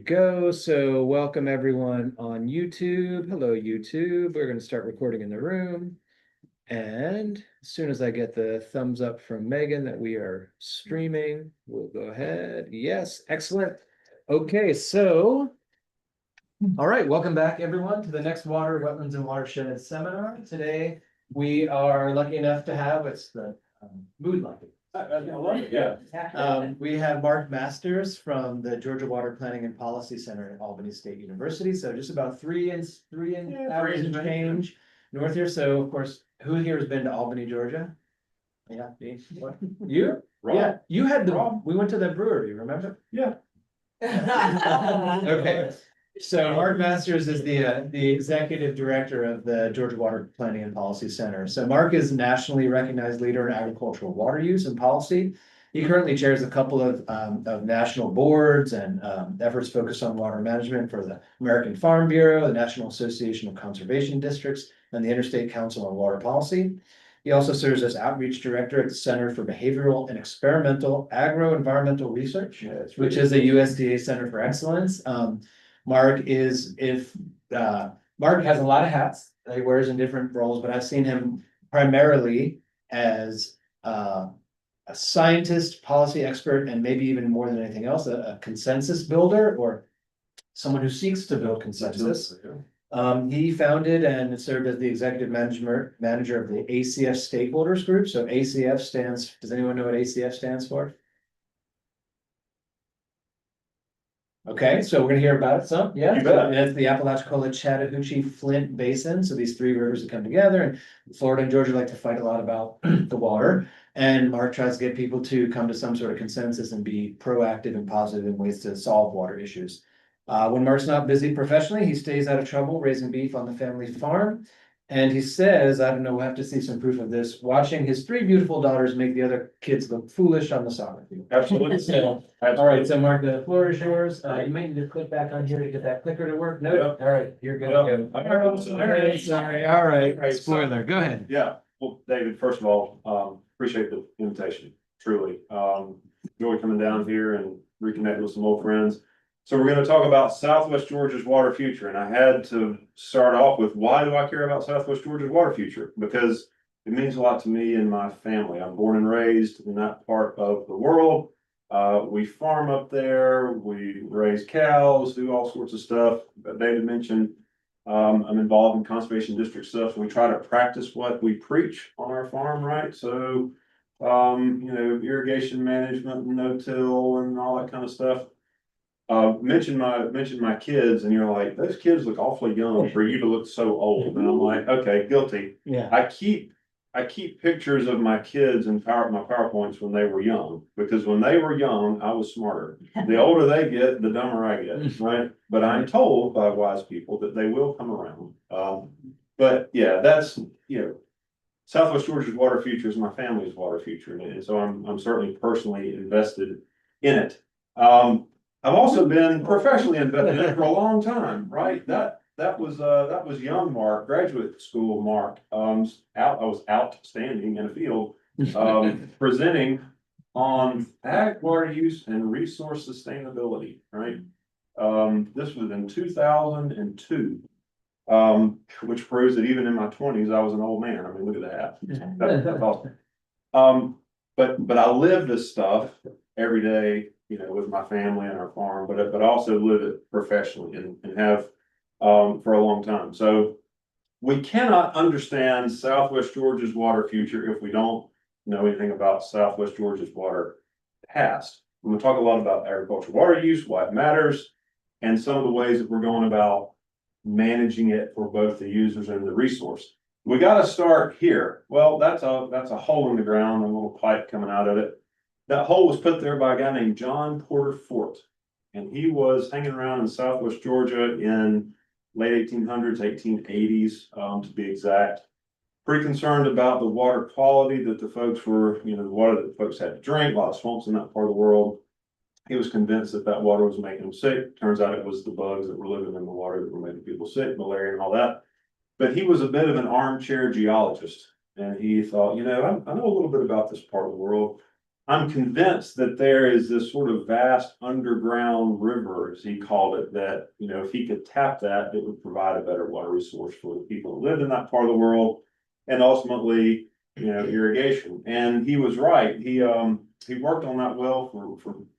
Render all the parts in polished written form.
go. So welcome everyone on YouTube. Hello, YouTube. We're going to start recording in the room. And as soon as I get the thumbs up from Megan that we are streaming, we'll go ahead. Yes, excellent. Okay, so, all right, welcome back everyone to the next Water, Wetlands and Watershed Seminar. Today, we are lucky enough to have, it's the mood lucky. I love it, yeah. We have Mark Masters from the Georgia Water Planning and Policy Center at Albany State University. So just about three hours and change north here. So of course, who here has been to Albany, Georgia? Yeah, me. What? You? Rob. Yeah, you had we went to the brewery, remember? Yeah. Okay. So Mark Masters is the executive director of the Georgia Water Planning and Policy Center. So Mark is a nationally recognized leader in agricultural water use and policy. He currently chairs a couple of national boards and efforts focused on water management for the American Farm Bureau, the National Association of Conservation Districts, and the Interstate Council on Water Policy. He also serves as outreach director at the Center for Behavioral and Experimental Agro-Environmental Research, which is a USDA Center for Excellence. Mark has a lot of hats that he wears in different roles, but I've seen him primarily as a scientist, policy expert, and maybe even more than anything else, a consensus builder or someone who seeks to build consensus. He founded and served as the executive manager of the ACF Stakeholders Group. So ACF stands, does anyone know what ACF stands for? Okay, so we're gonna hear about it some, yeah. It's the Apalachicola, Chattahoochee, Flint Basin. So these three rivers that come together, and Florida and Georgia like to fight a lot about the water. And Mark tries to get people to come to some sort of consensus and be proactive and positive in ways to solve water issues. When Mark's not busy professionally, he stays out of trouble raising beef on the family farm. And he says, I don't know, we'll have to see some proof of this, watching his three beautiful daughters make the other kids look foolish on the soccer field. Absolutely. So, all right, so Mark, the floor is yours. You might need to click back on here to get that clicker to work. No, Yep. all right, you're good. Yep. Sorry, all right. Spoiler, go ahead. Yeah, well, David, first of all, appreciate the invitation, truly. Enjoy coming down here and reconnecting with some old friends. So we're going to talk about Southwest Georgia's water future. And I had to start off with, why do I care about Southwest Georgia's water future? Because it means a lot to me and my family. I'm born and raised in that part of the world. We farm up there, we raise cows, do all sorts of stuff. David mentioned I'm involved in conservation district stuff. So we try to practice what we preach on our farm, right? So, irrigation management, no-till and all that kind of stuff. Mention my kids, and you're like, those kids look awfully young for you to look so old. And I'm like, okay, guilty. Yeah. I keep pictures of my kids in my PowerPoints when they were young, because when they were young, I was smarter. The older they get, the dumber I get, right? But I'm told by wise people that they will come around. But yeah, that's, Southwest Georgia's water future is my family's water future. And so I'm certainly personally invested in it. I've also been professionally invested in it for a long time, right? That was young Mark, graduate school Mark. I was outstanding in a field, presenting on ag water use and resource sustainability, right? This was in 2002, which proves that even in my 20s, I was an old man. I mean, look at that. That's awesome. But I live this stuff every day, with my family and our farm, but also live it professionally and have for a long time. So we cannot understand Southwest Georgia's water future if we don't know anything about Southwest Georgia's water past. We're going to talk a lot about agricultural water use, why it matters, and some of the ways that we're going about managing it for both the users and the resource. We got to start here. Well, that's a hole in the ground, a little pipe coming out of it. That hole was put there by a guy named John Porter Fort, and he was hanging around in Southwest Georgia in late 1800s, 1880s, to be exact. Pretty concerned about the water quality that the folks were, the water that the folks had to drink, a lot of swamps in that part of the world. He was convinced that water was making them sick. Turns out it was the bugs that were living in the water that were making people sick, malaria and all that. But he was a bit of an armchair geologist, and he thought, I know a little bit about this part of the world. I'm convinced that there is this sort of vast underground river, as he called it, that, you know, if he could tap that, it would provide a better water resource for the people who lived in that part of the world. And ultimately, you know, irrigation. And he was right. He worked on that well for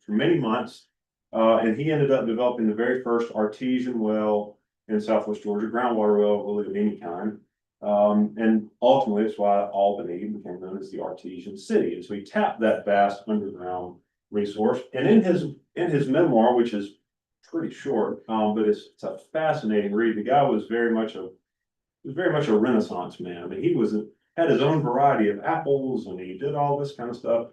many months. And he ended up developing the very first artesian well in Southwest Georgia, groundwater well really of any kind. And ultimately, that's why Albany became known as the Artesian City. And so he tapped that vast underground resource. And in his memoir, which is pretty short, but it's a fascinating read. The guy was very much a Renaissance man. I mean, he had his own variety of apples, and he did all this kind of stuff.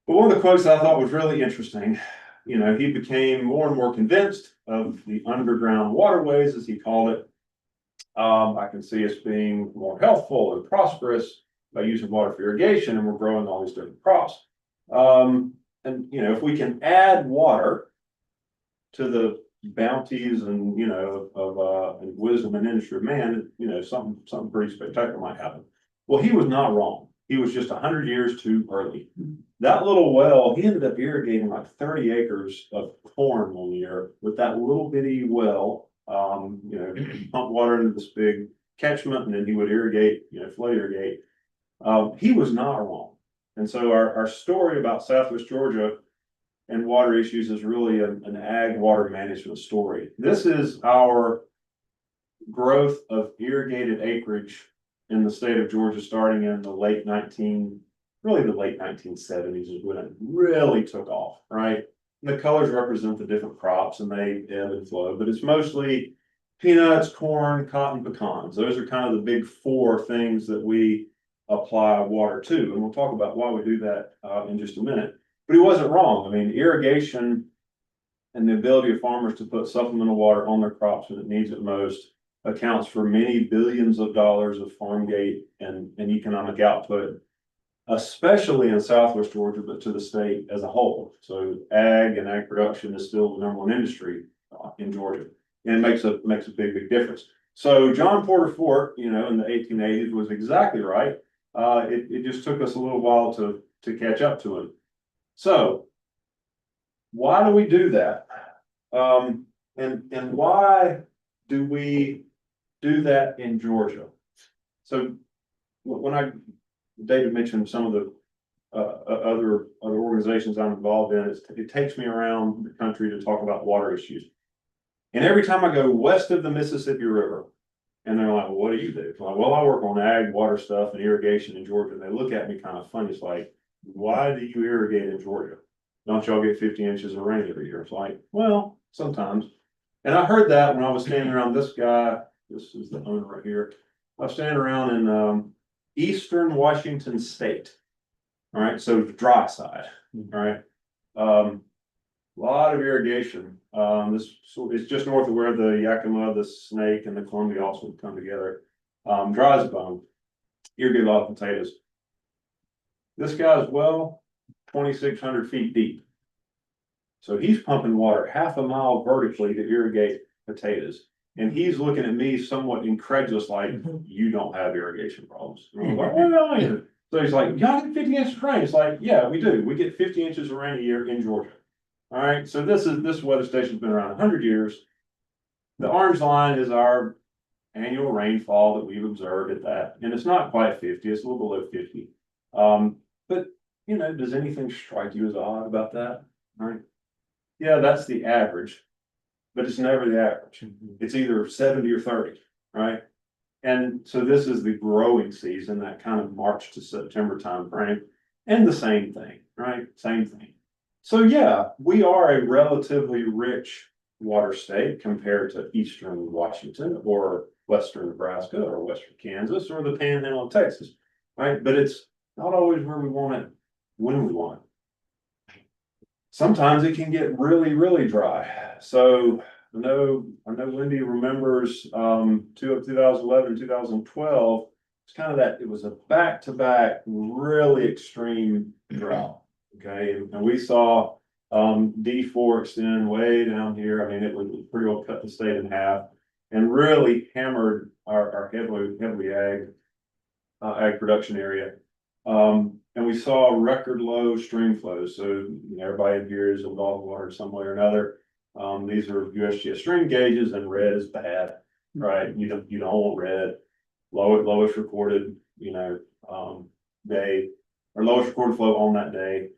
But one of the quotes I thought was really interesting, you know, he became more and more convinced of the underground waterways, as he called it. I can see us being more healthful and prosperous by using water for irrigation, and we're growing all these different crops. And you know, if we can add water to the bounties and, you know, of and wisdom and industry of man, you know, something pretty spectacular might happen. Well, he was not wrong. He was just 100 years too early. That little well, he ended up irrigating like 30 acres of corn 1 year with that little bitty well. You know, pump water into this big catchment, and then he would irrigate, you know, flood irrigate. He was not wrong. And so our story about Southwest Georgia and water issues is really an ag water management story. This is our growth of irrigated acreage in the state of Georgia, starting in the late 1970s is when it really took off, right? The colors represent the different crops and they ebb and flow, but it's mostly peanuts, corn, cotton, pecans. Those are kind of the big four things that we apply water to. And we'll talk about why we do that in just a minute. But he wasn't wrong. I mean, irrigation and the ability of farmers to put supplemental water on their crops when it needs it most accounts for many billions of dollars of farm gate and economic output, especially in Southwest Georgia, but to the state as a whole. So ag and ag production is still the #1 industry in Georgia, and it makes a big difference. So John Porter Fort, you know, in the 1880s was exactly right. It just took us a little while to catch up to him. So why do we do that? And why do we do that in Georgia? So when David mentioned some of the other organizations I'm involved in, it takes me around the country to talk about water issues. And every time I go west of the Mississippi River, and they're like, well, what do you do? I'm like, well, I work on ag, water stuff, and irrigation in Georgia. And they look at me kind of funny. It's like, why do you irrigate in Georgia? Don't y'all get 50 inches of rain every year? It's like, well, sometimes. And I heard that when I was standing around this guy. This is the owner right here. I was standing around in Eastern Washington State. All right, so dry side. All right. A lot of irrigation. It's just north of where the Yakima, the Snake, and the Columbia also come together. Dry as a bone. Irrigate a lot of potatoes. This guy's well 2,600 feet deep. So he's pumping water half a mile vertically to irrigate potatoes. And he's looking at me somewhat incredulous, like, you don't have irrigation problems. And I'm like, well, so he's like, y'all get 50 inches of rain. It's like, yeah, we do. We get 50 inches of rain a year in Georgia. All right. So this weather station's been around 100 years. The orange line is our annual rainfall that we've observed at that. And it's not quite 50, it's a little below 50. But you know, does anything strike you as odd about that? All right. Yeah, that's the average, but it's never the average. It's either 70 or 30, right? And so this is the growing season, that kind of March to September timeframe, and the same thing, right? Same thing. So yeah, we are a relatively rich water state compared to Eastern Washington or Western Nebraska or Western Kansas or the Panhandle of Texas, right? But it's not always where we want it when we want it. Sometimes it can get really dry. So I know Wendy remembers 2011, 2012. It's kind of that, it was a back-to-back really extreme drought. Okay, and we saw D4 extend way down here. I mean, it would pretty well cut the state in half and really hammered our heavily ag production area. And we saw record low stream flows. So, everybody in here is involved in water some way or another. These are USGS stream gauges, and red is bad, right? You don't want red. Lowest recorded, day, or lowest recorded flow on that day.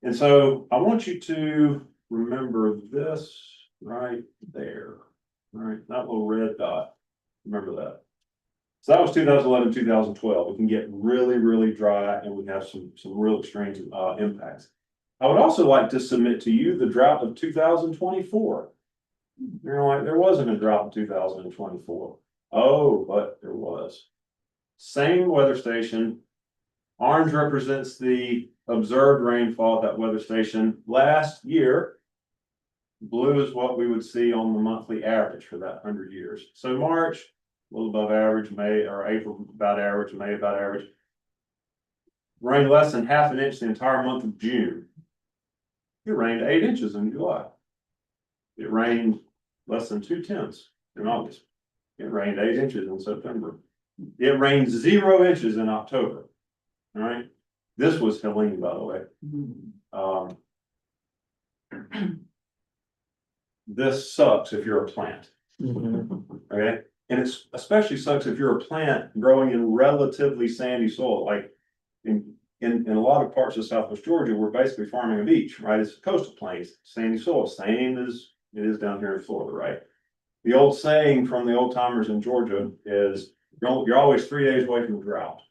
And so I want you to remember this right there, right? That little red dot. Remember that. So that was 2011, 2012. We can get really, really dry, and we have some real extreme impacts. I would also like to submit to you the drought of 2024. Like, there wasn't a drought in 2024. Oh, but there was. Same weather station. Orange represents the observed rainfall at that weather station last year. Blue is what we would see on the monthly average for that 100 years. So March, a little above average, May or April about average, May about average. Rained less than half an inch the entire month of June. It rained 8 inches in July. It rained less than 2/10 in August. It rained 8 inches in September. It rained 0 inches in October. All right. This was Helene, by the way. This sucks if you're a plant. Okay. And it's especially sucks if you're a plant growing in relatively sandy soil. Like in a lot of parts of Southwest Georgia, we're basically farming a beach, right? It's coastal plains, sandy soil, same as it is down here in Florida, right? The old saying from the old timers in Georgia is you're always 3 days away from a drought,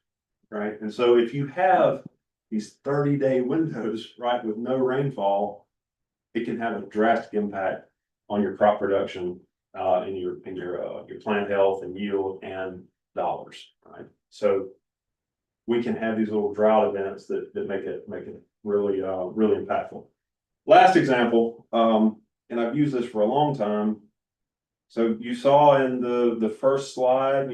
right? And so if you have these 30-day windows, right, with no rainfall, it can have a drastic impact on your crop production, and your plant health and yield and dollars, right? So we can have these little drought events that make it really really impactful. Last example, and I've used this for a long time. So you saw in the first slide,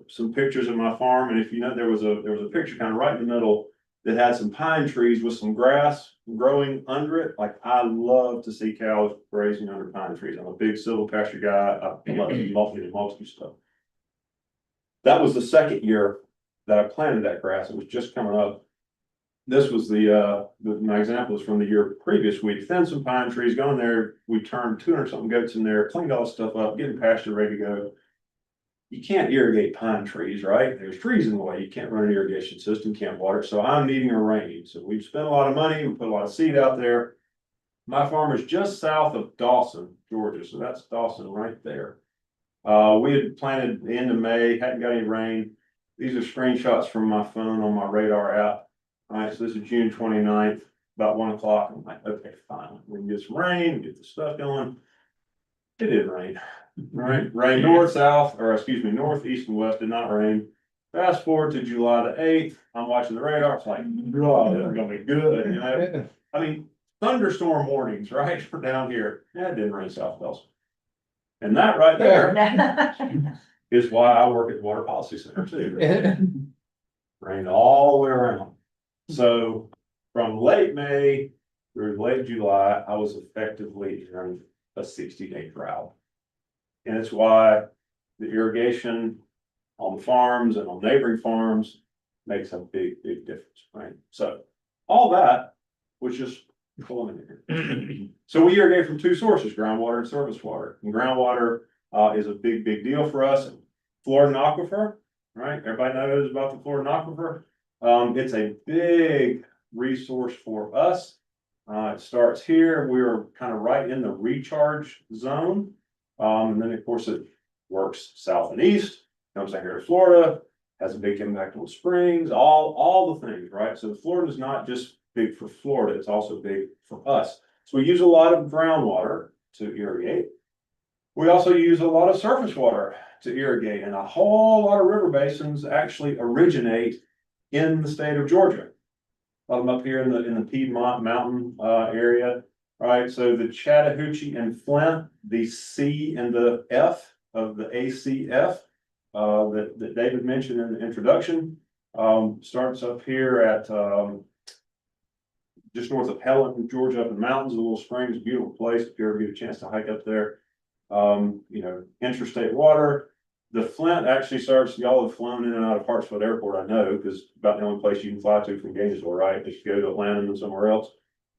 some pictures of my farm, and if there was a picture kind of right in the middle that had some pine trees with some grass growing under it. Like, I love to see cows grazing under pine trees. I'm a big silvopasture guy. I love multi stuff. That was the second year that I planted that grass. It was just coming up. This was my example is from the year previous. We thinned some pine trees, going there. We turned 200 something goats in there, cleaned all the stuff up, getting pasture ready to go. You can't irrigate pine trees, right? There's trees in the way. You can't run an irrigation system, can't water it. So I'm needing a rain. So we've spent a lot of money. We put a lot of seed out there. My farm is just south of Dawson, Georgia. So that's Dawson right there. We had planted the end of May, hadn't got any rain. These are screenshots from my phone on my radar app. All right, so this is June 29th, about 1 o'clock. I'm like, okay, fine. We can get some rain, get the stuff going. It didn't rain. Right, rain north, south, or excuse me, north, east, and west did not rain. Fast forward to July the 8th, I'm watching the radar. It's like, oh, this is gonna be good. I mean, thunderstorm warnings, right, for down here. Yeah, it didn't rain south of us. And that right there is why I work at the Water Policy Center too. Rained all the way around. So from late May through late July, I was effectively in a 60-day drought. And it's why the irrigation on the farms and on neighboring farms makes a big, big difference, right? So all that was just preliminary. So we irrigate from two sources, groundwater and surface water. And groundwater is a big, big deal for us. Floridan Aquifer, right? Everybody knows about the Floridan Aquifer. It's a big resource for us. It starts here. We're kind of right in the recharge zone. And then of course it works south and east, comes down here to Florida, has a big impact on springs, all the things, right? So Florida is not just big for Florida, it's also big for us. So we use a lot of groundwater to irrigate. We also use a lot of surface water to irrigate, and a whole lot of river basins actually originate in the state of Georgia. A lot of them up here in the Piedmont Mountain area. Right, so the Chattahoochee and Flint, the C and the F of the ACF that David mentioned in the introduction, starts up here at just north of Helen, Georgia, up in the mountains, a little springs, beautiful place if you ever get a chance to hike up there. Interstate water, The Flint actually starts, y'all have flown in and out of Hartsfield Airport, I know, because about the only place you can fly to from Gainesville, right? If you go to Atlanta and somewhere else.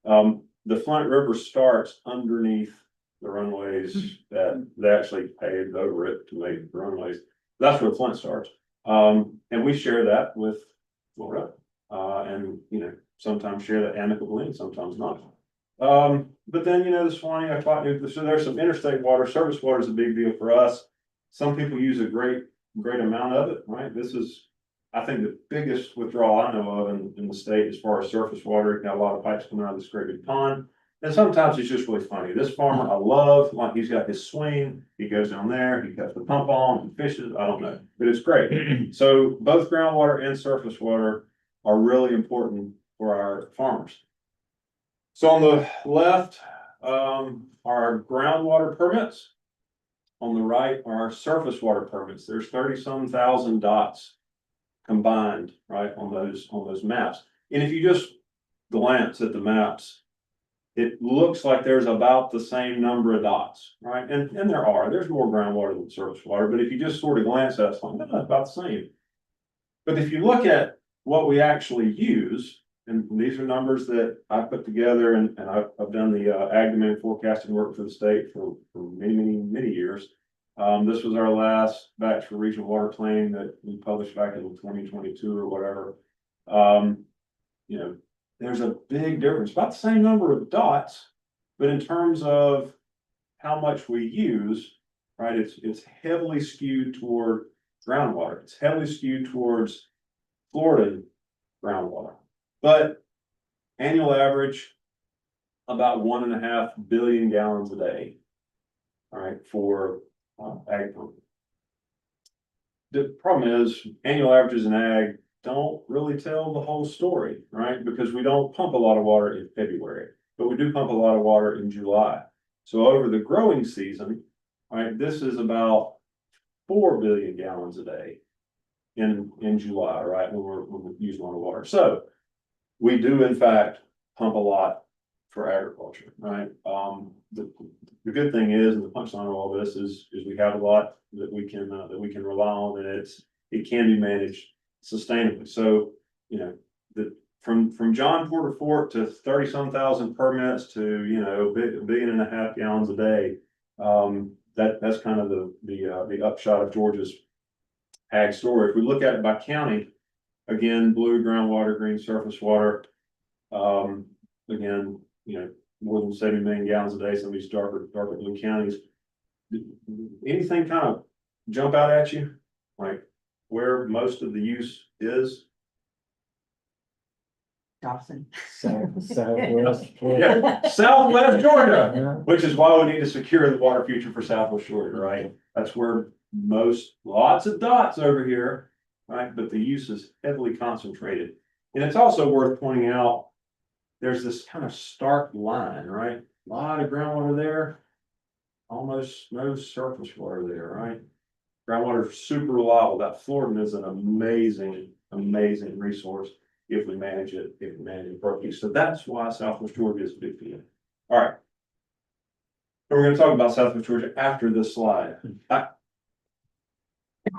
The Flint River starts underneath the runways that they actually paved over it to make the runways. That's where Flint starts. And we share that with Florida, and, you know, sometimes share that amicably and sometimes not. But then, you know, the Swanee, I thought, so there's some interstate water. Surface water is a big deal for us. Some people use a great amount of it, right? This is, I think, the biggest withdrawal I know of in the state as far as surface water. You got a lot of pipes coming out of this great big pond. And sometimes it's just really funny. This farmer I love, like he's got his swing, he goes down there, he cuts the pump on, he fishes, I don't know, but it's great. So both groundwater and surface water are really important for our farmers. So on the left, are groundwater permits. On the right are our surface water permits. There's 30-some thousand dots combined, right, on those maps. And if you just glance at the maps, it looks like there's about the same number of dots, right? And there's more groundwater than surface water, but if you just sort of glance at it, it's like, no, it's about the same. But if you look at what we actually use, and these are numbers that I put together, and I've done the ag demand forecasting work for the state for many years. This was our last batch for regional water planning that we published back in 2022 or whatever. You know, there's a big difference, about the same number of dots, but in terms of how much we use, right, it's heavily skewed toward groundwater. It's heavily skewed towards Floridan groundwater, but annual average about 1.5 billion gallons a day. All right, for ag pump. The problem is annual averages in ag don't really tell the whole story, right? Because we don't pump a lot of water in February, but we do pump a lot of water in July. So over the growing season, right, this is about 4 billion gallons a day in July, right, when we're using a lot of water. So we do in fact pump a lot for agriculture, right? The good thing is, and the punchline of all this is we have a lot that we can rely on, and it can be managed sustainably. So, you know, from John Porter Fort to 30-some thousand permits to, you know, 1.5 billion gallons a day. That's kind of the upshot of Georgia's ag story. If we look at it by county, again, blue groundwater, green surface water. Again, you know, more than 70 million gallons a day. Some of these darker blue counties. Anything kind of jump out at you, like where most of the use is? Dawson. Southwest. Yeah, Southwest Georgia, which is why we need to secure the water future for Southwest Georgia, right? That's where lots of dots over here, right? But the use is heavily concentrated. And it's also worth pointing out, there's this kind of stark line, right? A lot of groundwater there, almost no surface water there, right? Groundwater is super reliable. That Floridan is an amazing resource if we manage it, properly. So that's why Southwest Georgia is a big deal. All right. And we're going to talk about Southwest Georgia after this slide.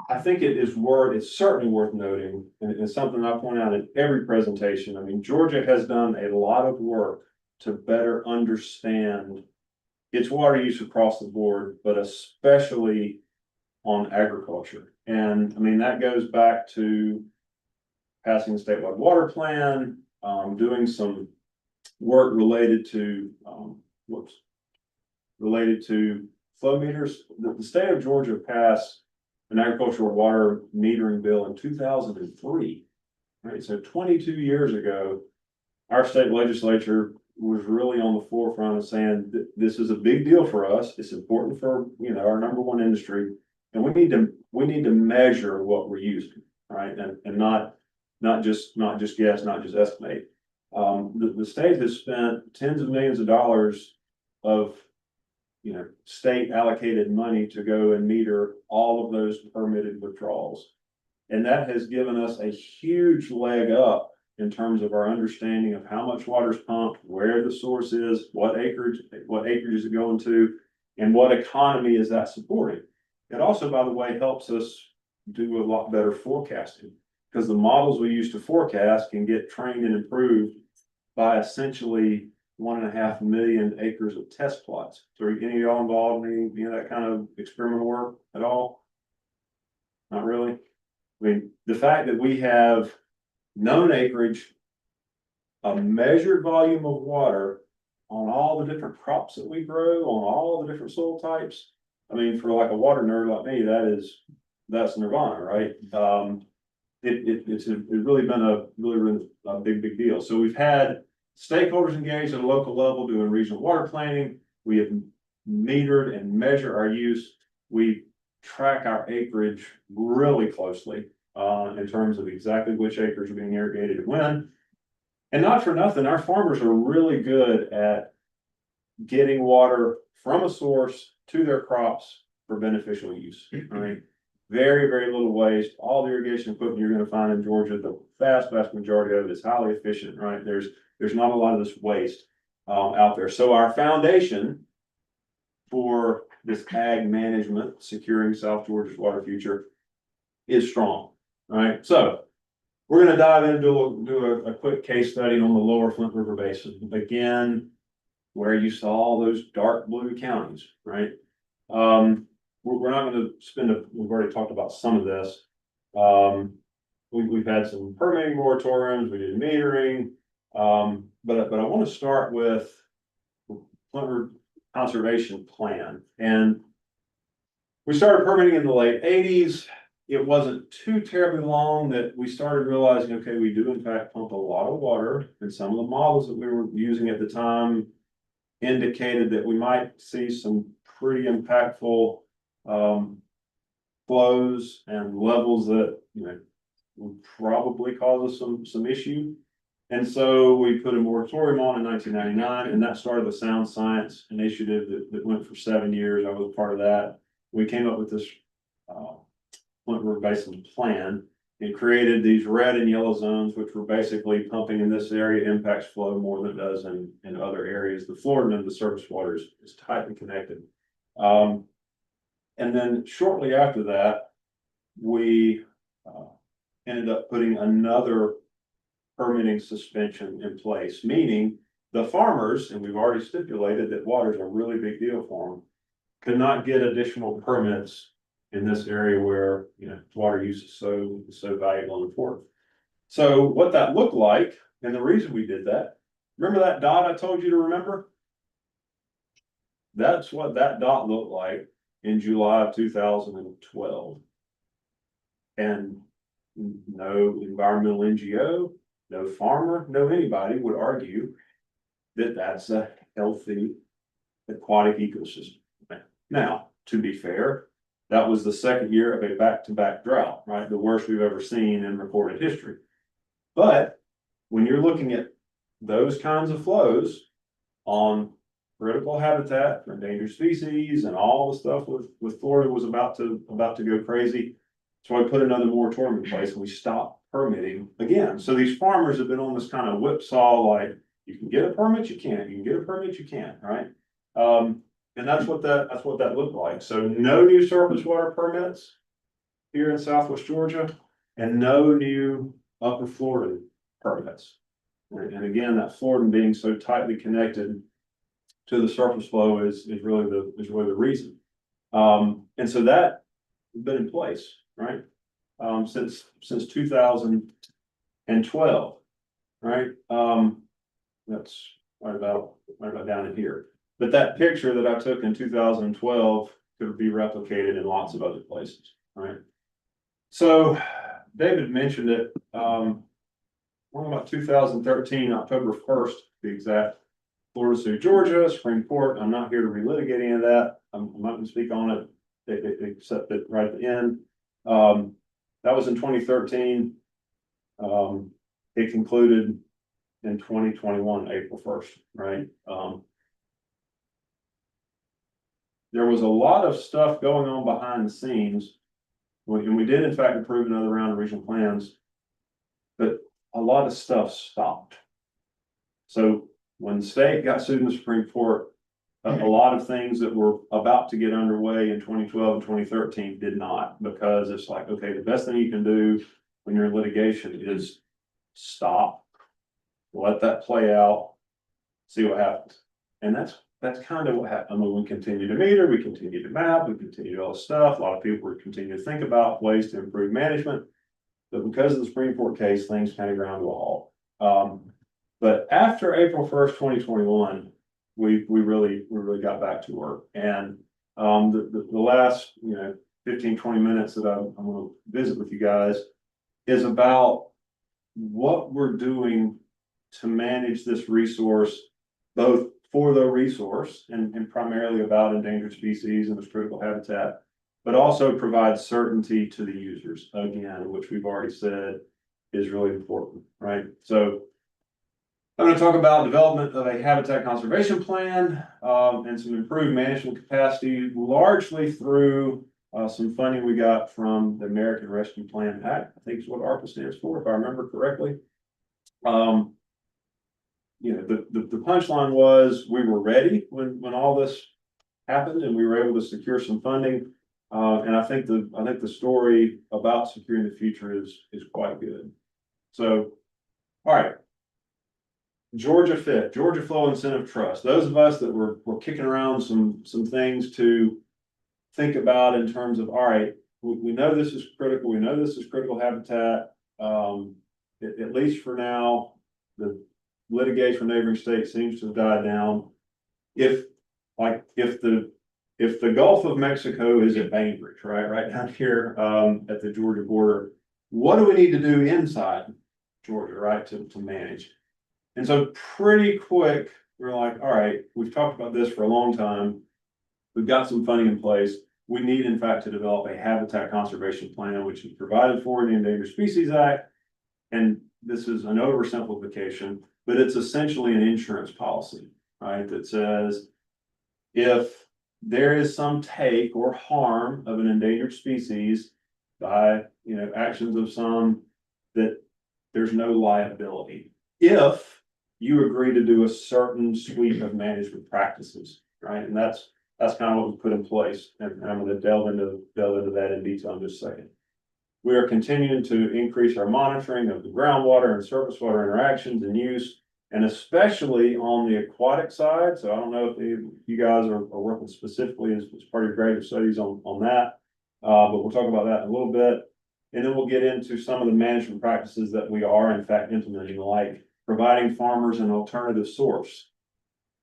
I think it's certainly worth noting, and it's something I point out in every presentation. I mean, Georgia has done a lot of work to better understand its water use across the board, but especially on agriculture. And I mean, that goes back to passing the statewide water plan, doing some work related to flow meters. The state of Georgia passed an agricultural water metering bill in 2003, right? So 22 years ago, our state legislature was really on the forefront of saying this is a big deal for us. It's important for, you know, our number one industry, and we need to measure what we're using, right? And not just guess, not just estimate. The state has spent tens of millions of dollars of, you know, state allocated money to go and meter all of those permitted withdrawals. And that has given us a huge leg up in terms of our understanding of how much water is pumped, where the source is, what acreage is it going to, and what economy is that supporting. It also, by the way, helps us do a lot better forecasting. Because the models we use to forecast can get trained and improved by essentially 1.5 million acres of test plots. So are any of y'all involved in any of that kind of experimental work at all? Not really. I mean, the fact that we have known acreage, a measured volume of water on all the different crops that we grow, on all the different soil types. I mean, for like a water nerd like me, that's nirvana, right? It's really been a big deal. So we've had stakeholders engaged at a local level doing regional water planning. We have metered and measured our use. We track our acreage really closely in terms of exactly which acres are being irrigated and when. And not for nothing, our farmers are really good at getting water from a source to their crops for beneficial use, right? Very little waste. All the irrigation equipment you're going to find in Georgia, the vast majority of it is highly efficient, right? There's not a lot of this waste out there. So our foundation for this ag management, securing South Georgia's water future, is strong, right? So we're going to dive into do a quick case study on the lower Flint River Basin. Again, where you saw all those dark blue counties, right? We're not going to we've already talked about some of this. We've had some permitting moratoriums, we did metering. But I want to start with Flint River Conservation Plan. And we started permitting in the late 80s. It wasn't too terribly long that we started realizing, okay, we do in fact pump a lot of water, and some of the models that we were using at the time indicated that we might see some pretty impactful flows and levels that, you know, would probably cause us some issue. And so we put a moratorium on in 1999, and that started the Sound Science Initiative that went for 7 years. I was a part of that. We came up with this Flint River Basin plan and created these red and yellow zones, which were basically pumping in this area impacts flow more than it does in other areas. The Floridan and the surface waters is tightly connected. And then shortly after that, we ended up putting another permitting suspension in place, meaning the farmers, and we've already stipulated that water is a really big deal for them, could not get additional permits in this area where, you know, water use is so valuable and important. So what that looked like, and the reason we did that, remember that dot I told you to remember? That's what that dot looked like in July of 2012. And no environmental NGO, no farmer, no anybody would argue that that's a healthy aquatic ecosystem. Now, to be fair, that was the second year of a back-to-back drought, right? The worst we've ever seen in recorded history. But when you're looking at those kinds of flows on critical habitat for endangered species and all the stuff with Florida was about to go crazy. So I put another moratorium in place and we stopped permitting again. So these farmers have been on this kind of whipsaw, like you can get a permit, you can't, you can get a permit, you can't, right? And that's what that looked like. So no new surface water permits here in Southwest Georgia, and no new upper Florida permits. And again, that Floridan being so tightly connected to the surface flow is really the reason. And so that has been in place, right? Since 2012, right? That's right about down in here. But that picture that I took in 2012 could be replicated in lots of other places, right? So David mentioned it, about 2013, October 1st, to be exact, Florida sued Georgia, Supreme Court. I'm not here to relitigate any of that. I'm not going to speak on it, except that right at the end. That was in 2013. It concluded in 2021, April 1st, right? There was a lot of stuff going on behind the scenes, and we did in fact approve another round of regional plans, but a lot of stuff stopped. So when the state got sued in the Supreme Court, A lot of things that were about to get underway in 2012 and 2013 did not, because it's like, okay, the best thing you can do when you're in litigation is stop, let that play out, see what happens. And that's kind of what happened. I mean, we continue to meter, we continue to map, we continue to do all this stuff. A lot of people are continuing to think about ways to improve management. But because of the Supreme Court case, things kind of ground to a halt. But after April 1st, 2021, we really got back to work. And the last 15, 20 minutes that I'm going to visit with you guys is about what we're doing to manage this resource, both for the resource and primarily about endangered species and its critical habitat, but also provide certainty to the users, again, which we've already said is really important, right? So I'm going to talk about development of a habitat conservation plan and some improved management capacity, largely through some funding we got from the American Rescue Plan Act, I think is what ARPA stands for, if I remember correctly. The punchline was we were ready when all this happened, and we were able to secure some funding. And I think the story about securing the future is quite good. So, all right. Georgia FIT, Georgia Flow Incentive Trust. Those of us that were kicking around some things to think about in terms of, all right, we know this is critical. We know this is critical habitat. At least for now, the litigation from neighboring states seems to have died down. If the Gulf of Mexico is at Bainbridge, right down here at the Georgia border, what do we need to do inside Georgia, right, to manage? And so pretty quick, we're like, all right, we've talked about this for a long time. We've got some funding in place. We need, in fact, to develop a habitat conservation plan, which is provided for in the Endangered Species Act. And this is an oversimplification, but it's essentially an insurance policy, right? That says if there is some take or harm of an endangered species by, actions of some, that there's no liability if you agree to do a certain suite of management practices, right? And that's kind of what we put in place. And I'm going to delve into that in detail in just a second. We are continuing to increase our monitoring of the groundwater and surface water interactions and use, and especially on the aquatic side. So I don't know if you guys are working specifically as part of your graduate studies on that, but we'll talk about that in a little bit. And then we'll get into some of the management practices that we are in fact implementing, like providing farmers an alternative source.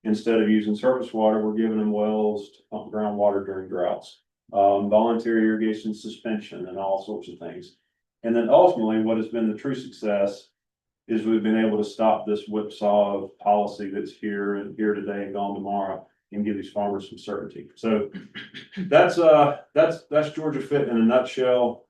Instead of using surface water, we're giving them wells to pump groundwater during droughts, voluntary irrigation suspension, and all sorts of things. And then ultimately, what has been the true success is we've been able to stop this whipsaw of policy that's here today and gone tomorrow, and give these farmers some certainty. So that's Georgia FIT in a nutshell.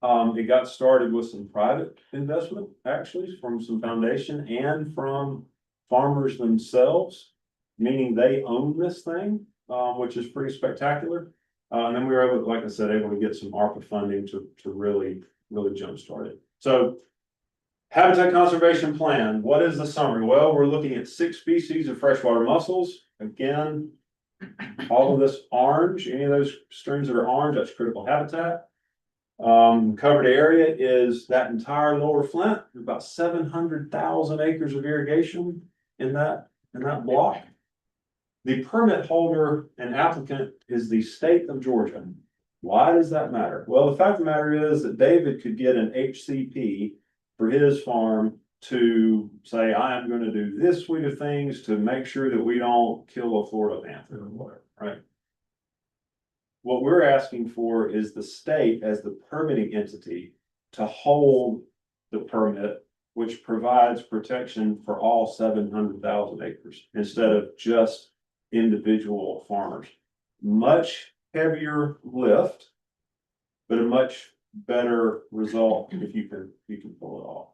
It got started with some private investment, actually, from some foundation and from farmers themselves, meaning they own this thing, which is pretty spectacular. And then we were able, like I said, to get some ARPA funding to really jumpstart it. So, habitat conservation plan. What is the summary? Well, we're looking at 6 species of freshwater mussels. Again, all of this orange, any of those streams that are orange, that's critical habitat. Covered area is that entire lower Flint, about 700,000 acres of irrigation in that block. The permit holder and applicant is the state of Georgia. Why does that matter? Well, the fact of the matter is that David could get an HCP for his farm to say, I am going to do this suite of things to make sure that we don't kill a Florida panther or whatever, right? What we're asking for is the state as the permitting entity to hold the permit, which provides protection for all 700,000 acres instead of just individual farmers. Much heavier lift, but a much better result if you can pull it off.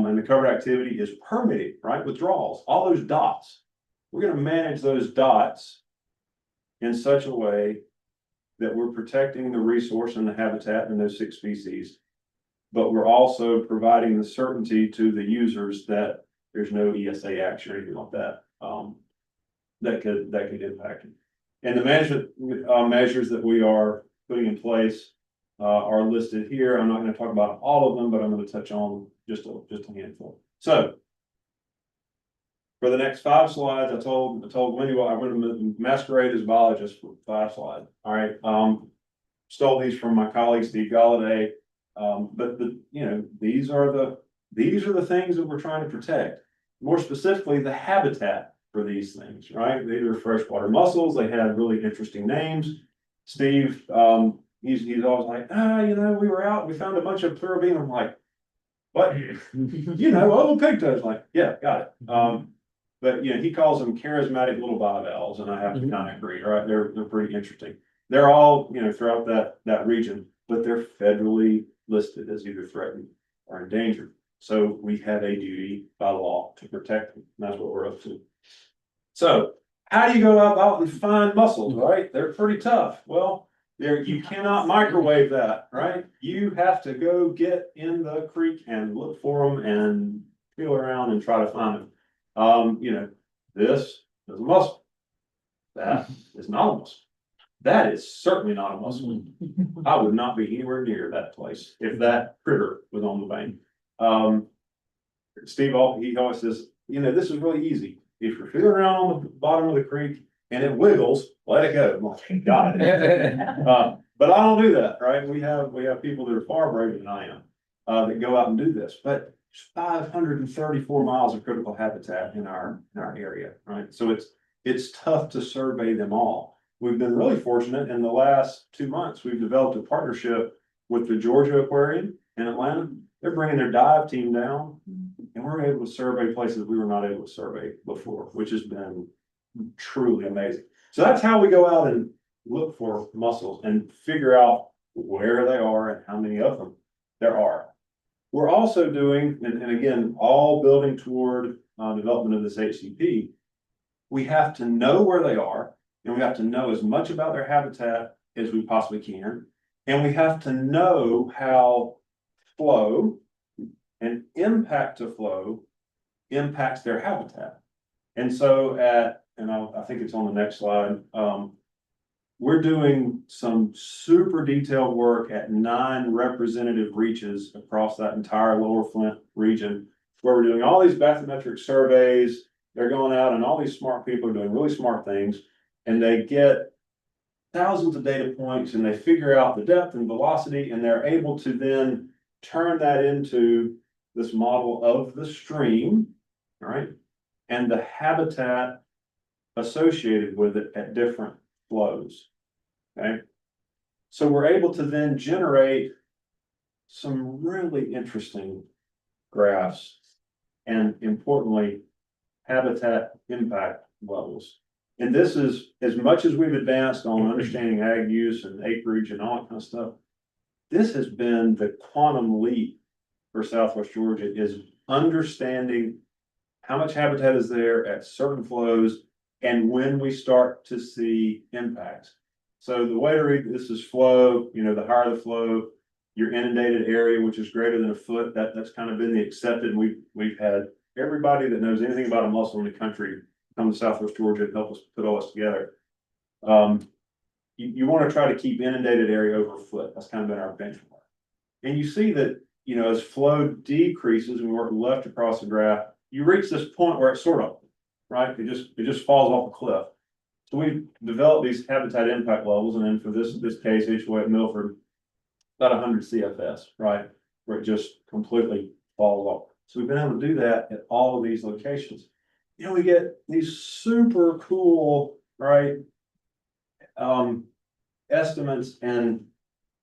And the covered activity is permitted, right? Withdrawals, all those dots. We're going to manage those dots in such a way that we're protecting the resource and the habitat in those 6 species, but we're also providing the certainty to the users that there's no ESA action or anything like that. that could impact it. And the management measures that we are putting in place are listed here. I'm not going to talk about all of them, but I'm going to touch on just a handful. So for the next 5 slides, I told Wendy, well, I'm going to masquerade as biologist for 5 slides. All right. Stole these from my colleague Steve Galladay. But you know, these are the things that we're trying to protect. More specifically, the habitat for these things, right? These are freshwater mussels. They have really interesting names. Steve, he's always like, you know, we were out, we found a bunch of pluribine. I'm like, what? You know, ovopictos. Like, yeah, got it. But you know, he calls them charismatic little bivalves, and I have to kind of agree, right? They're pretty interesting. They're all, you know, throughout that region, but they're federally listed as either threatened or endangered. So we have a duty by law to protect them. And that's what we're up to. So how do you go out and find mussels, right? They're pretty tough. Well, you cannot microwave that, right? You have to go get in the creek and look for them and feel around and try to find them. You know, this is a mussel. That is not a mussel. That is certainly not a mussel. I would not be anywhere near that place if that critter was on the bank. Steve, he always says, you know, this is really easy. If you're feeling around on the bottom of the creek and it wiggles, let it go. I'm like, got it. But I don't do that, right? We have people that are far braver than I am that go out and do this. But 534 miles of critical habitat in our area, right? So it's tough to survey them all. We've been really fortunate in the last 2 months. We've developed a partnership with the Georgia Aquarium in Atlanta. They're bringing their dive team down, and we're able to survey places we were not able to survey before, which has been truly amazing. So that's how we go out and look for mussels and figure out where they are and how many of them there are. We're also doing, and again, all building toward development of this HCP, we have to know where they are, and we have to know as much about their habitat as we possibly can. And we have to know how flow and impact to flow impacts their habitat. And so I think it's on the next slide, we're doing some super detailed work at 9 representative reaches across that entire lower Flint region, where we're doing all these bathymetric surveys. They're going out, and all these smart people are doing really smart things, and they get thousands of data points, and they figure out the depth and velocity, and they're able to then turn that into this model of the stream, right? And the habitat associated with it at different flows. Okay. So we're able to then generate some really interesting graphs and, importantly, habitat impact levels. And this is, as much as we've advanced on understanding ag use and acreage and all that kind of stuff, this has been the quantum leap for Southwest Georgia, is understanding how much habitat is there at certain flows and when we start to see impacts. So the way to read this is flow, you know, the higher the flow, your inundated area, which is greater than a foot, that's kind of been the accepted. We've had everybody that knows anything about a mussel in the country come to Southwest Georgia and help us put all this together. You want to try to keep inundated area over a foot. That's kind of been our benchmark. And you see that, you know, as flow decreases and we work left across the graph, you reach this point where it's sort of, right? It just falls off a cliff. So we've developed these habitat impact levels, and then for this case, HOA at Milford, about 100 CFS, right? Where it just completely falls off. So we've been able to do that at all of these locations. You know, we get these super cool, right? Estimates and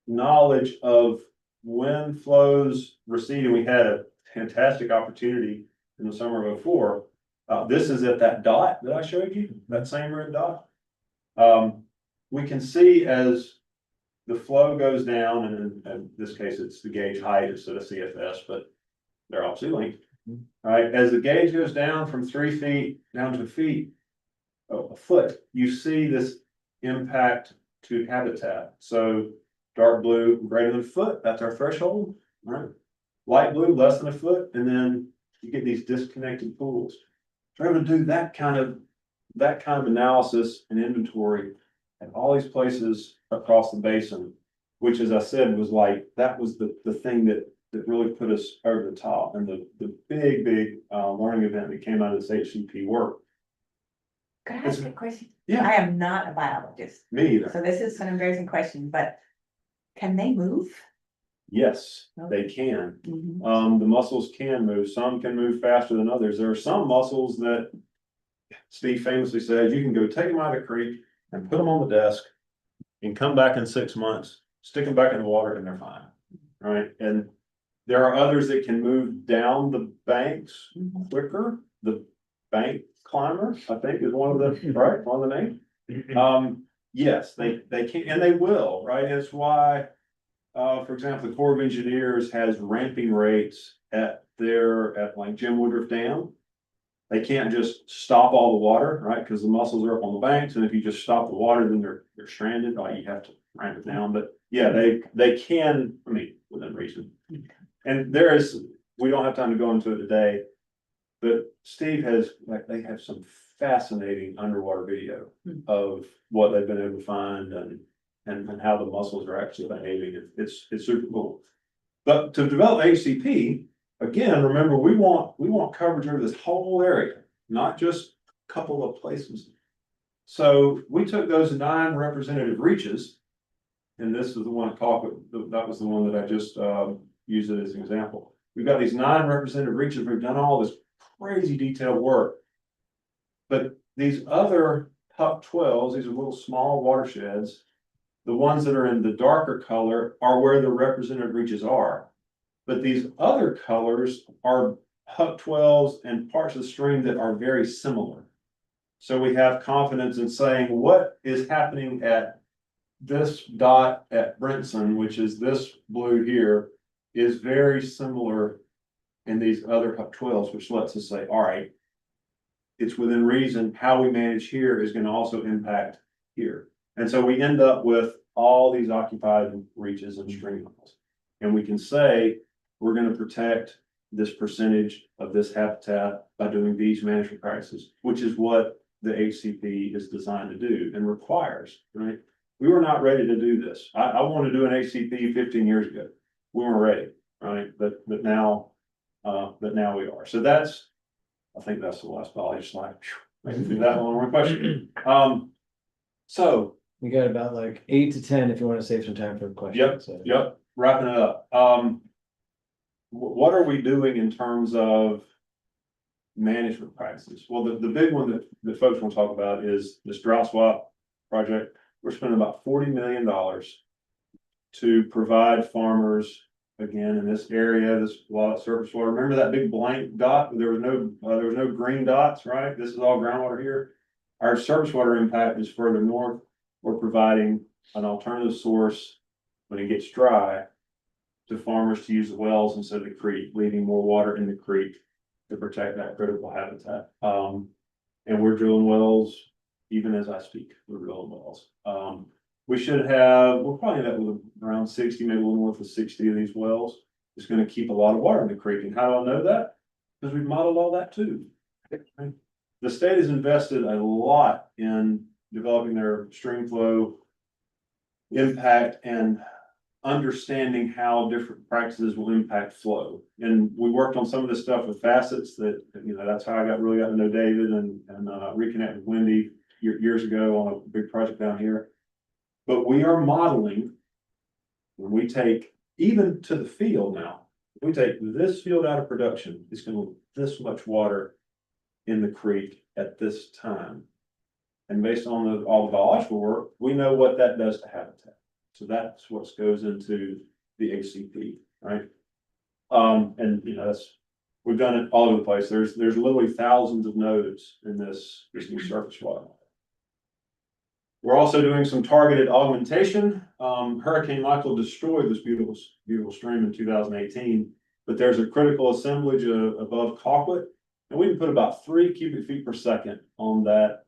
knowledge of when flows recede, and we had a fantastic opportunity in the summer of 2004. This is at that dot that I showed you, that same red dot. We can see as the flow goes down, and in this case, it's the gauge height instead of CFS, but they're obviously linked. Right, as the gauge goes down from 3 feet down to a foot, you see this impact to habitat. So dark blue, greater than a foot, that's our threshold, right? Light blue, less than a foot, and then you get these disconnected pools. So we're able to do that kind of that kind of analysis and inventory at all these places across the basin, which, as I said, was like, that was the thing that really put us over the top, and the big learning event that came out of this HCP work. Could I ask a question? Yeah. I am not a biologist, Me either. so this is an embarrassing question, but can they move? Yes, they can. Mhm. The mussels can move. Some can move faster than others. There are some mussels that Steve famously said, you can go take them out of the creek and put them on the desk and come back in 6 months, stick them back in the water, and they're fine. Right? And there are others that can move down the banks quicker. The bank climber, I think, is one of the, right, one of the names. Yes, they can, and they will, right? And it's why, for example, the Corps of Engineers has ramping rates at like Jim Woodruff Dam. They can't just stop all the water, right? Because the mussels are up on the banks, and if you just stop the water, then they're stranded. Like, you have to ramp it down. But yeah, they can, I mean, within reason. And we don't have time to go into it today, but Steve has, like, they have some fascinating underwater video of what they've been able to find and how the mussels are actually behaving. It's super cool. But to develop HCP, again, remember, we want coverage over this whole area, not just a couple of places. So we took those 9 representative reaches, and this is the one that was the one that I just used it as an example. We've got these 9 representative reaches. We've done all this crazy detailed work. But these other top 12s, these are little small watersheds. The ones that are in the darker color are where the representative reaches are. But these other colors are Huck 12s and parts of the stream that are very similar. So we have confidence in saying what is happening at this dot at Brinson, which is this blue here, is very similar in these other Huck 12s, which lets us say, all right, it's within reason. How we manage here is going to also impact here. And so we end up with all these occupied reaches and stream levels. And we can say, we're going to protect this percentage of this habitat by doing these management practices, which is what the HCP is designed to do and requires, right? We were not ready to do this. I wanted to do an HCP 15 years ago. We weren't ready, right? But now we are. So I think that's the last ball. I just like, maybe through that one question. So. We got about like 8 to 10 if you want to save some time for questions. Yep, wrapping it up. What are we doing in terms of management practices? Well, the big one that folks want to talk about is this drought swap project. We're spending about $40 million to provide farmers, again, in this area, this lot of surface water. Remember that big blank dot? There was no green dots, right? This is all groundwater here. Our surface water impact is further north. We're providing an alternative source when it gets dry to farmers to use the wells instead of the creek, leaving more water in the creek to protect that critical habitat. And we're drilling wells, even as I speak, we're drilling wells. We'll probably end up with around 60, maybe a little north of 60 of these wells. It's going to keep a lot of water in the creek. And how do I know that? Because we've modeled all that too. The state has invested a lot in developing their stream flow impact and understanding how different practices will impact flow. And we worked on some of this stuff with FACETS that, that's how I really got to know David and reconnect with Wendy years ago on a big project down here. But we are modeling, when we take even to the field now, if we take this field out of production, it's going to be this much water in the creek at this time. And based on all the biological work, we know what that does to habitat. So that's what goes into the HCP, right? And we've done it all over the place. There's literally thousands of nodes in this new surface water. We're also doing some targeted augmentation. Hurricane Michael destroyed this beautiful stream in 2018, but there's a critical assemblage above Coquit, and we can put about 3 cubic feet per second on that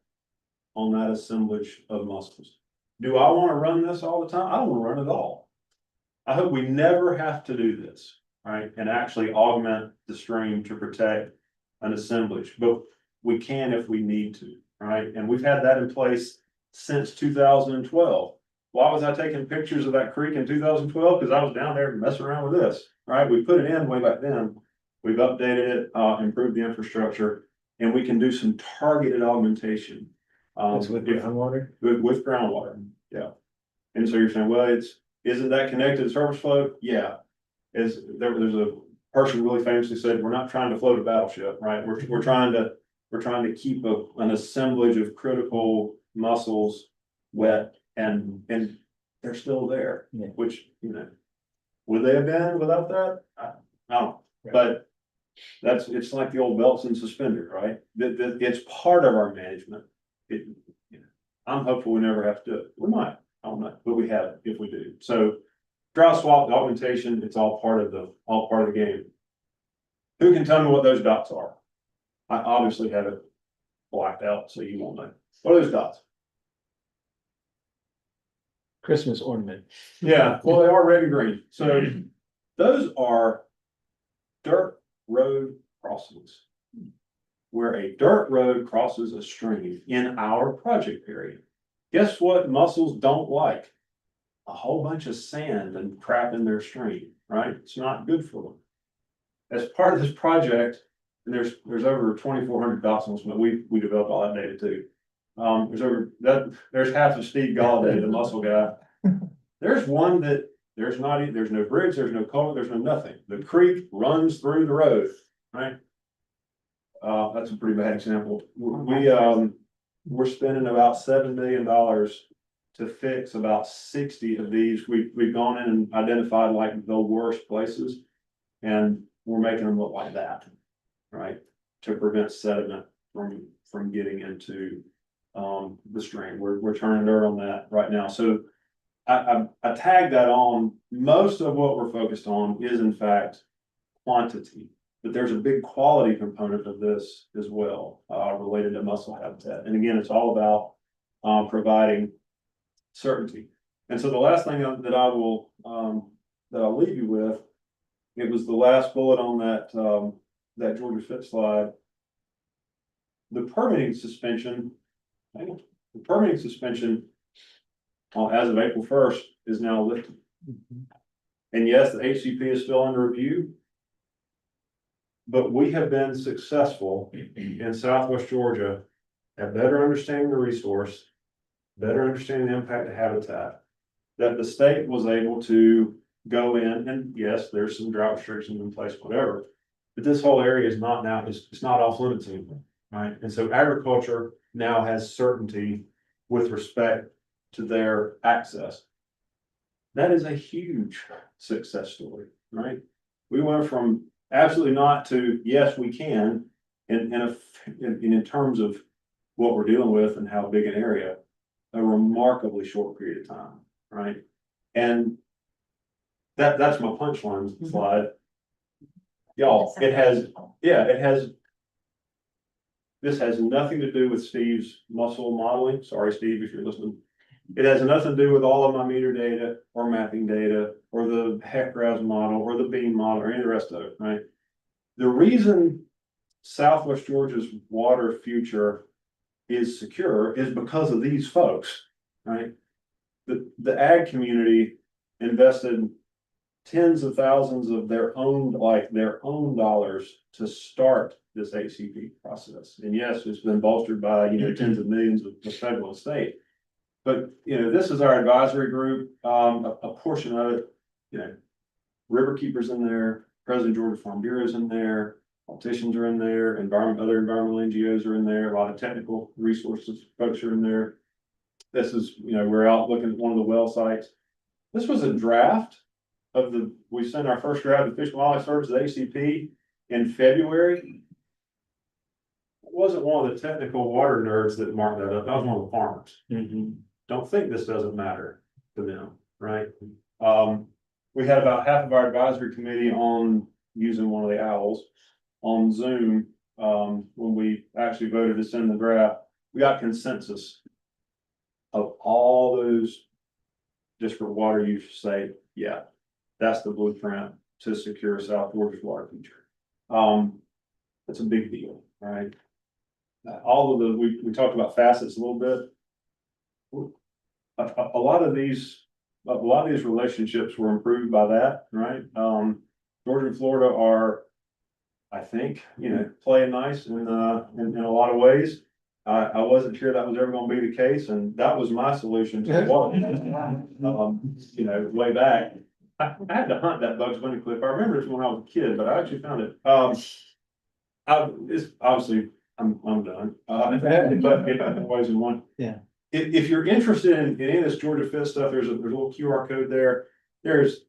assemblage of mussels. Do I want to run this all the time? I don't want to run it all. I hope we never have to do this, right? And actually augment the stream to protect an assemblage, but we can if we need to. right? And we've had that in place since 2012. Why was I taking pictures of that creek in 2012? Because I was down there messing around with this, right? We put it in way back then. We've updated it, improved the infrastructure, and we can do some targeted augmentation. It's with groundwater. With groundwater, yeah. And so you're saying, well, isn't that connected to surface flow? Yeah. There's a person really famously said, we're not trying to float a battleship, right? We're trying to keep an assemblage of critical mussels wet and they're still there, Yeah. which, would they have been without that? I don't know, Right. but it's like the old belts and suspenders, right? It's part of our management. I'm hopeful we never have to do it. We might, I don't know, but we have it if we do. So drought swap, augmentation, it's all part of the game. Who can tell me what those dots are? I obviously have it blacked out, so you won't know. What are those dots? Christmas ornament. Yeah, well, they are red and green. So those are dirt road crossings. Where a dirt road crosses a stream in our project area. Guess what mussels don't like? A whole bunch of sand and crap in their stream, right? It's not good for them. As part of this project, and there's over 2,400 dots on this, but we developed all that data too. There's half of Steve Galladay, the mussel guy. There's one that there's no bridge, there's no culvert, there's no nothing. The creek runs through the road, right? That's a pretty bad example. We're spending about $7 million to fix about 60 of these. We've gone in and identified like the worst places. And we're making them look like that, right? To prevent sediment from getting into the stream. We're turning dirt on that right now. So I tagged that on. Most of what we're focused on is in fact quantity, but there's a big quality component of this as well, related to mussel habitat. And again, it's all about providing certainty. And so the last thing that I'll leave you with, it was the last bullet on that Georgia Fit slide. The permitting suspension, as of April 1st is now lifted. And yes, the HCP is still under review. But we have been successful in Southwest Georgia at better understanding the resource, better understanding the impact of habitat, that the state was able to go in, and yes, there's some drought restrictions in place, whatever, but this whole area is not now, it's not off limits anymore, right? And so agriculture now has certainty with respect to their access. That is a huge success story, right? We went from absolutely not to yes, we can, in terms of what we're dealing with and how big an area, a remarkably short period of time, right? And that's my punchline slide. Y'all, this has nothing to do with Steve's mussel modeling. Sorry, Steve, if you're listening. It has nothing to do with all of my meter data or mapping data or the HEC-RAS model or the beam model or any of the rest of it, right? The reason Southwest Georgia's water future is secure is because of these folks, right? The ag community invested tens of thousands of their own dollars to start this HCP process. And yes, it's been bolstered by, tens of millions of federal and state. But, this is our advisory group, a portion of it, river keepers in there, President Georgia Farm Bureau's in there, politicians are in there, other environmental NGOs are in there, a lot of technical resources folks are in there. This is, we're out looking at one of the well sites. This was a draft we sent our first draft to Fish and Wildlife Service, the ACP, in February. It wasn't one of the technical water nerds that marked that up. That was one of the farmers. Don't think this doesn't matter to them, right? We had about half of our advisory committee on using one of the owls on Zoom when we actually voted to send the draft. We got consensus of all those district water use say, yeah, that's the blueprint to secure South Georgia's water future. It's a big deal, right? all of the, we talked about facets a little bit. A lot of these relationships were improved by that, right? Georgia and Florida are, I think, playing nice in a lot of ways. I wasn't sure that was ever gonna be the case, and that was my solution to water. Way back. I had to hunt that Bugs Bunny clip. I remember it when I was a kid, but I actually found it. It's obviously, I'm done. But yeah, ways in one. Yeah. If you're interested in any of this Georgia Fit stuff, there's a little QR code there. There's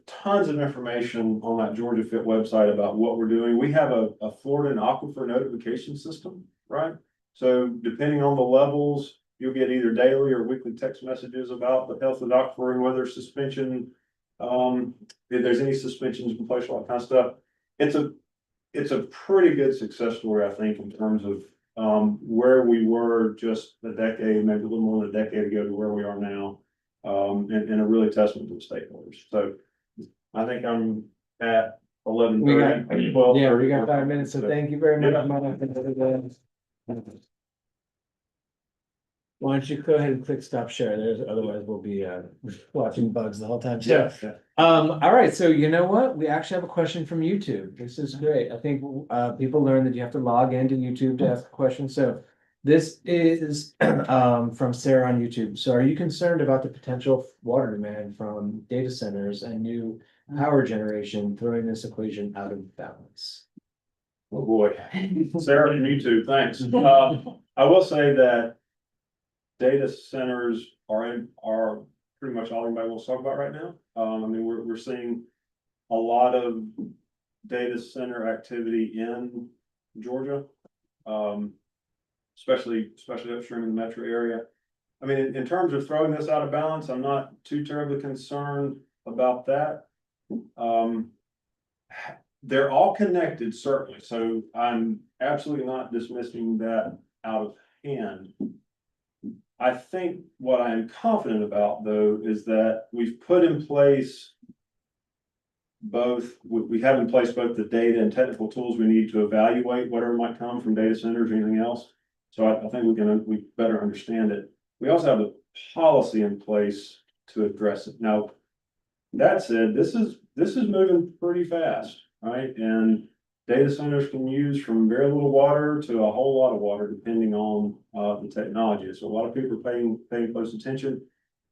tons of information on that Georgia Fit website about what we're doing. We have a Floridan aquifer notification system, right? So depending on the levels, you'll get either daily or weekly text messages about the health of the aquifer and whether suspension, if there's any suspensions in place, all that kind of stuff. It's a pretty good success story, I think, in terms of where we were just a decade, maybe a little more than a decade ago to where we are now. And a really testament to the stakeholders. So I think I'm at 11:30. Yeah, we got 5 minutes, so thank you very much, Mike. Why don't you go ahead and click stop share, otherwise we'll be watching bugs the whole time. So, all right, so you know what? We actually have a question from YouTube. This is great. I think people learn that you have to log into YouTube to ask a question. So this is from Sarah on YouTube. So are you concerned about the potential water demand from data centers and new power generation throwing this equation out of balance? Oh, boy. Sarah from YouTube, thanks. I will say that data centers are pretty much all anybody wants to talk about right now. I mean, we're seeing a lot of data center activity in Georgia. Especially upstream in the metro area. I mean, in terms of throwing this out of balance, I'm not too terribly concerned about that. They're all connected, certainly, so I'm absolutely not dismissing that out of hand. I think what I am confident about, though, is that we've put in place we have in place both the data and technical tools we need to evaluate whatever might come from data centers or anything else. So I think we better understand it. We also have the policy in place to address it. Now, that said, this is moving pretty fast, right? And data centers can use from very little water to a whole lot of water, depending on the technology. So a lot of people are paying close attention.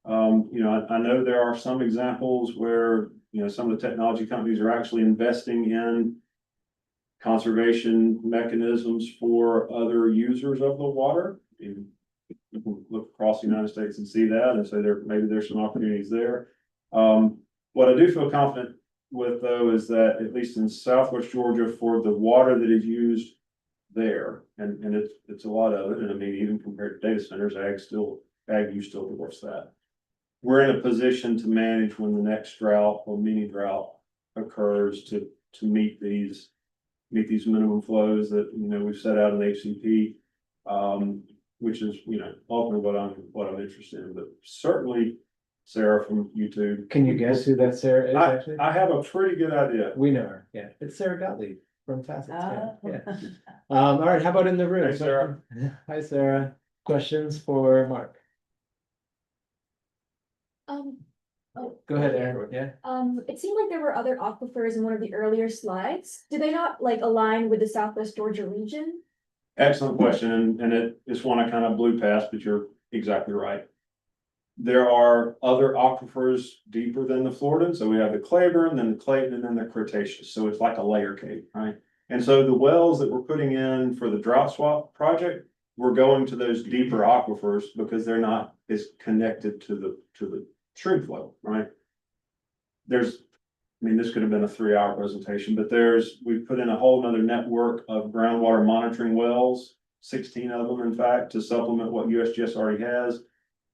I know there are some examples where some of the technology companies are actually investing in conservation mechanisms for other users of the water. You can look across the United States and see that, and so maybe there's some opportunities there. What I do feel confident with, though, is that at least in Southwest Georgia, for the water that is used there, and it's a lot of it, and I mean, even compared to data centers, ag use still dwarfs that. We're in a position to manage when the next drought or mini drought occurs to meet these minimum flows that we've set out in HCP, which is ultimately what I'm interested in. But certainly, Sarah from YouTube. Can you guess who that Sarah is? Actually, I have a pretty good idea. We know her. Yeah, it's Sarah Gottlieb from FACETS. Yeah. All right. How about in the room? Hey, Sarah. Hi, Sarah. Questions for Mark? Go ahead, Aaron. Yeah. It seemed like there were other aquifers in one of the earlier slides. Do they not align with the Southwest Georgia region? Excellent question, and it's one I kind of blew past, but you're exactly right. There are other aquifers deeper than the Floridan, so we have the Claiborne, then the Clayton, and then the Cretaceous. So it's like a layer cake, right? And so the wells that we're putting in for the drought swap project, we're going to those deeper aquifers because they're not as connected to the stream flow, right? This could have been a 3-hour presentation, but we've put in a whole nother network of groundwater monitoring wells, 16 of them, in fact, to supplement what USGS already has,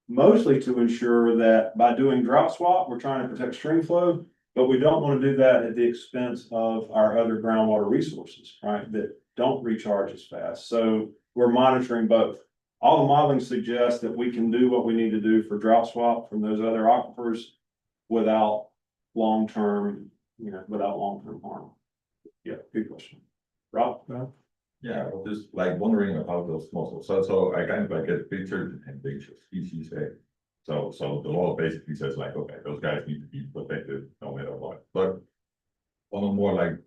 mostly to ensure that by doing drought swap, we're trying to protect stream flow, but we don't want to do that at the expense of our other groundwater resources, right, that don't recharge as fast. So we're monitoring both. All the modeling suggests that we can do what we need to do for drought swap from those other aquifers without long-term harm. Yeah, good question. Rob? Yeah, I was just like wondering about those mussels. So I kind of like get pictured endangered species there. So the law basically says like, okay, those guys need to be protected no matter what. But on a more like,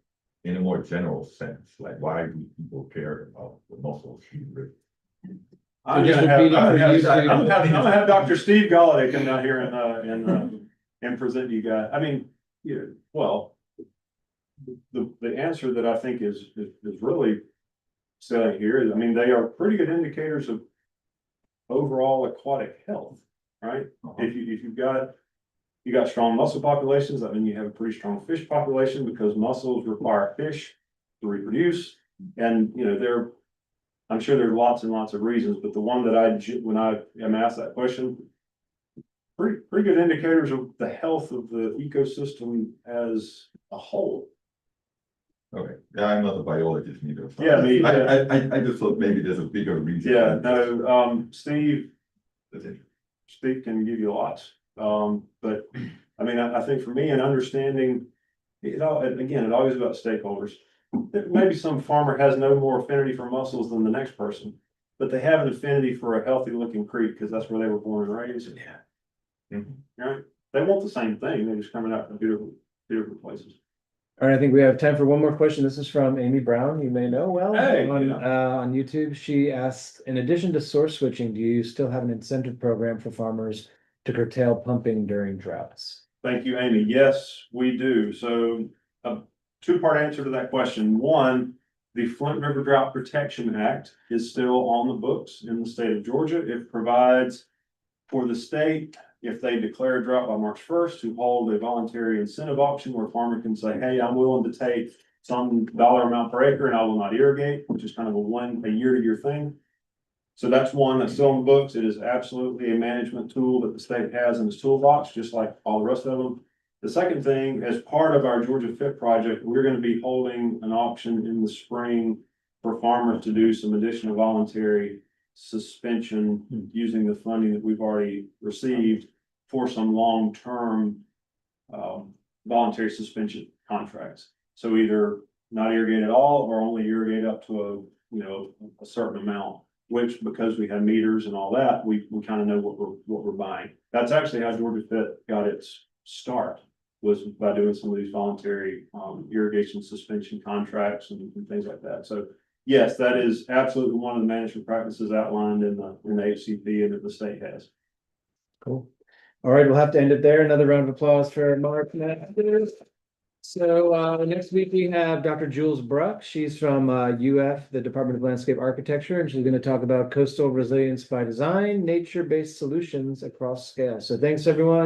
in a more general sense, like why do people care about the mussels in the river? I'm just gonna have, repeating I'm for gonna have, you, I'm Steve. gonna have Dr. Steve Galladay come down here and present you guys. I mean, yeah, well. The answer that I think is really selling here is, I mean, they are pretty good indicators of overall aquatic health, right? If you've got, you got strong mussel populations, I mean, you have a pretty strong fish population because mussels require fish to reproduce. And, you know, I'm sure there are lots and lots of reasons, but the one that when I am asked that question, pretty good indicators of the health of the ecosystem as a whole. Okay, yeah, I'm not a biologist neither. So Yeah, me either. I just thought maybe there's a bigger reason. Yeah, no, Steve That's it. can give you lots. But I mean, I think for me, an understanding, it always about stakeholders. Maybe some farmer has no more affinity for mussels than the next person, but they have an affinity for a healthy looking creek because that's where they were born and raised. Yeah. Right? They want the same thing. They're just coming out from beautiful places. All right, I think we have time for one more question. This is from Amy Brown, you may know well, Hey, on YouTube. She asked, in addition to source switching, do you still have an incentive program for farmers to curtail pumping during droughts? Thank you, Amy. Yes, we do. So a two-part answer to that question. One, the Flint River Drought Protection Act is still on the books in the state of Georgia. It provides for the state, if they declare a drought by March 1st, to hold a voluntary incentive auction where a farmer can say, hey, I'm willing to take some dollar amount per acre and I will not irrigate, which is kind of a year-to-year thing. So that's one that's still on the books. It is absolutely a management tool that the state has in its toolbox, just like all the rest of them. The second thing, as part of our Georgia Fit project, we're going to be holding an auction in the spring for farmers to do some additional voluntary suspension using the funding that we've already received for some long-term voluntary suspension contracts. So either not irrigate at all or only irrigate up to a certain amount, which because we have meters and all that, we kind of know what we're buying. That's actually how Georgia Fit got its start, was by doing some of these voluntary irrigation suspension contracts and things like that. So yes, that is absolutely one of the management practices outlined in the HCP and that the state has. Cool. All right, we'll have to end it there. Another round of applause for Mark Matthews. So next week we have Dr. Jules Bruck. She's from UF, the Department of Landscape Architecture, and she's going to talk about coastal resilience by design, nature-based solutions across scale. So thanks, everyone.